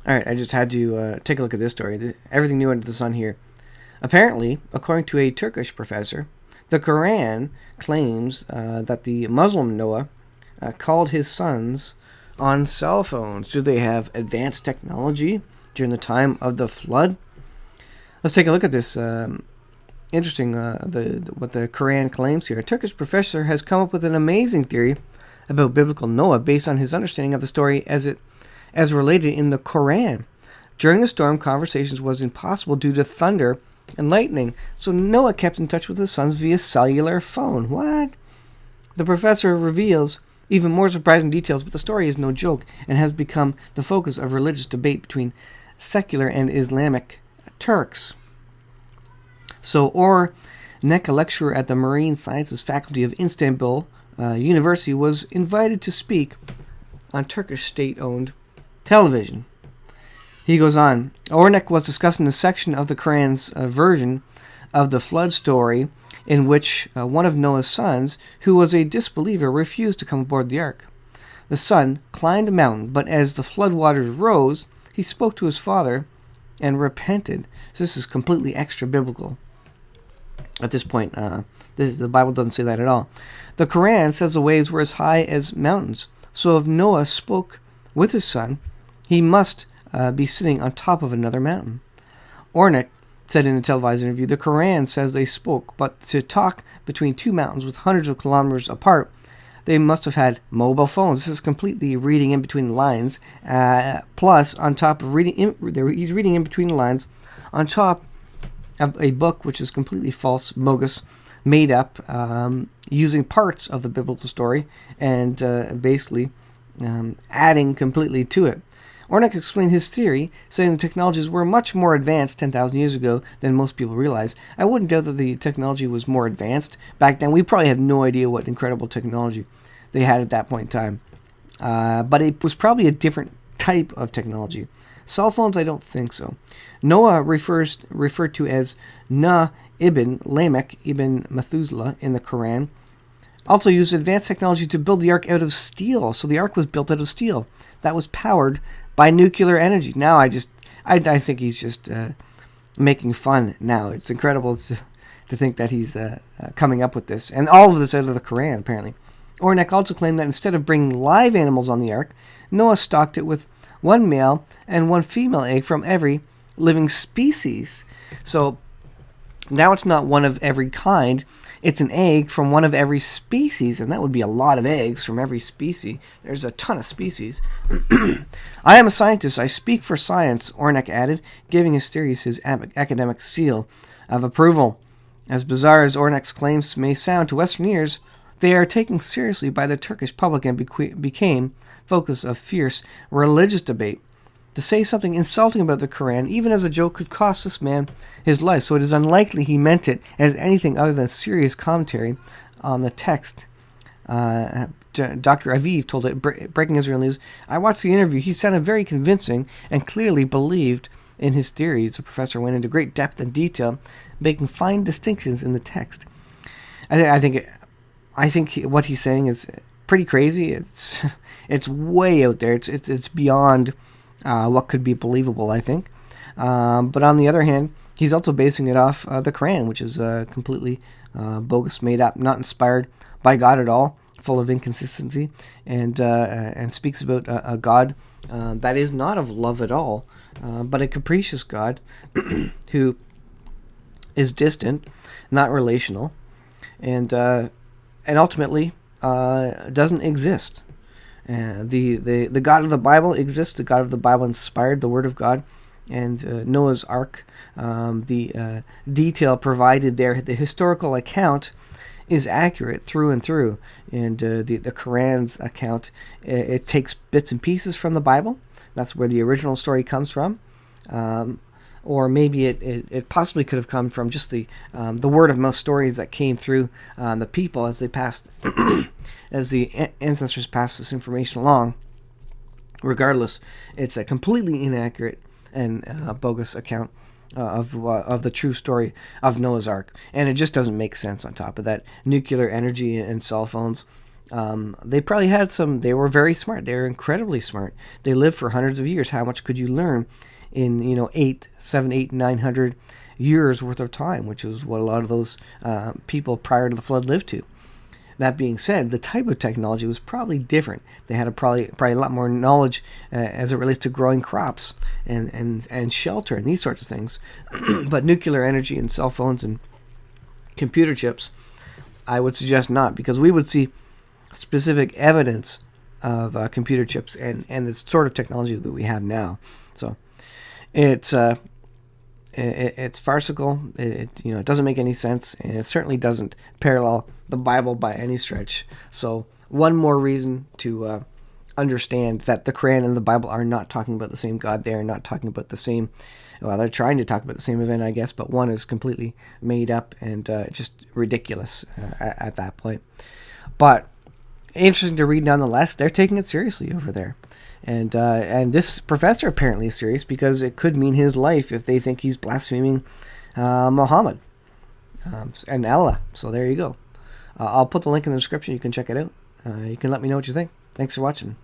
All right, I just had to take a look at this story. Everything new under the sun here. Apparently, according to a Turkish professor, the Quran claims that the Muslim Noah called his sons on cell phones. Do they have advanced technology during the time of the flood? Let's take a look at this. Interesting, what the Quran claims here. A Turkish professor has come up with an amazing theory about biblical Noah based on his understanding of the story as related in the Quran. During the storm, conversations was impossible due to thunder and lightning, so Noah kept in touch with his sons via cellular phone. What? The professor reveals even more surprising details, but the story is no joke and has become the focus of religious debate between secular and Islamic Turks. So, Ornek, a lecturer at the Marine Sciences Faculty of Istanbul University, was invited to speak on Turkish state-owned television. He goes on. Ornek was discussing a section of the Quran's version of the flood story in which one of Noah's sons, who was a disbeliever, refused to come aboard the ark. The son climbed a mountain, but as the flood waters rose, he spoke to his father and repented. So this is completely extra-biblical. At this point, the Bible doesn't say that at all. The Quran says the waves were as high as mountains. So if Noah spoke with his son, he must be sitting on top of another mountain. Ornek said in a televised interview, the Quran says they spoke, but to talk between two mountains with hundreds of kilometers apart, they must have had mobile phones. This is completely reading in between the lines. Plus, on top of he's reading in between the lines, on top of a book which is completely false, bogus, made up, using parts of the biblical story and basically adding completely to it. Ornek explained his theory, saying the technologies were much more advanced 10,000 years ago than most people realize. I wouldn't doubt that the technology was more advanced back then. We probably have no idea what incredible technology they had at that point in time. But it was probably a different type of technology. Cell phones, I don't think so. Noah referred to as Nuh ibn Lamech ibn Methuselah in the Quran, also used advanced technology to build the ark out of steel. So the ark was built out of steel that was powered by nuclear energy. Now I think he's just making fun now. It's incredible to think that he's coming up with this. And all of this out of the Quran, apparently. Ornek also claimed that instead of bringing live animals on the ark, Noah stocked it with one male and one female egg from every living species. So now it's not one of every kind. It's an egg from one of every species, and that would be a lot of eggs from every species. There's a ton of species. I am a scientist. I speak for science, Ornek added, giving his theories his academic seal of approval. As bizarre as Ornek's claims may sound to Western ears, they are taken seriously by the Turkish public and became focus of fierce religious debate. To say something insulting about the Quran, even as a joke, could cost this man his life, so it is unlikely he meant it as anything other than serious commentary on the text. Dr. Aviv told it, Breaking Israel News, I watched the interview. He sounded very convincing and clearly believed in his theories. The professor went into great depth and detail, making fine distinctions in the text. I think what he's saying is pretty crazy. It's way out there. It's beyond what could be believable, I think. But on the other hand, he's also basing it off the Quran, which is completely bogus, made up, not inspired by God at all, full of inconsistency, and speaks about a God that is not of love at all, but a capricious God who is distant, not relational, and ultimately doesn't exist. The God of the Bible exists. The God of the Bible inspired the Word of God, and Noah's Ark, the detail provided there, the historical account is accurate through and through. And the Quran's account, it takes bits and pieces from the Bible. That's where the original story comes from. Or maybe it possibly could have come from just the word of mouth stories that came through the people as they passed, as the ancestors passed this information along. Regardless, it's a completely inaccurate and bogus account of the true story of Noah's Ark, and it just doesn't make sense. On top of that, nuclear energy and cell phones, They probably had some. They were very smart. They were incredibly smart. They lived for hundreds of years. How much could you learn in 900 years worth of time, which is what a lot of those people prior to the flood lived to. That being said, the type of technology was probably different. They had probably a lot more knowledge as it relates to growing crops and shelter and these sorts of things. But nuclear energy and cell phones and computer chips, I would suggest not, because we would see specific evidence of computer chips and the sort of technology that we have now. So it's farcical. It doesn't make any sense, and it certainly doesn't parallel the Bible by any stretch. So one more reason to understand that the Quran and the Bible are not talking about the same God. They are not talking about the same. Well, they're trying to talk about the same event, I guess, but one is completely made up and just ridiculous at that point. But interesting to read nonetheless. They're taking it seriously over there. And this professor apparently is serious, because it could mean his life if they think he's blaspheming Muhammad and Allah. So there you go. I'll put the link in the description. You can check it out. You can let me know what you think. Thanks for watching.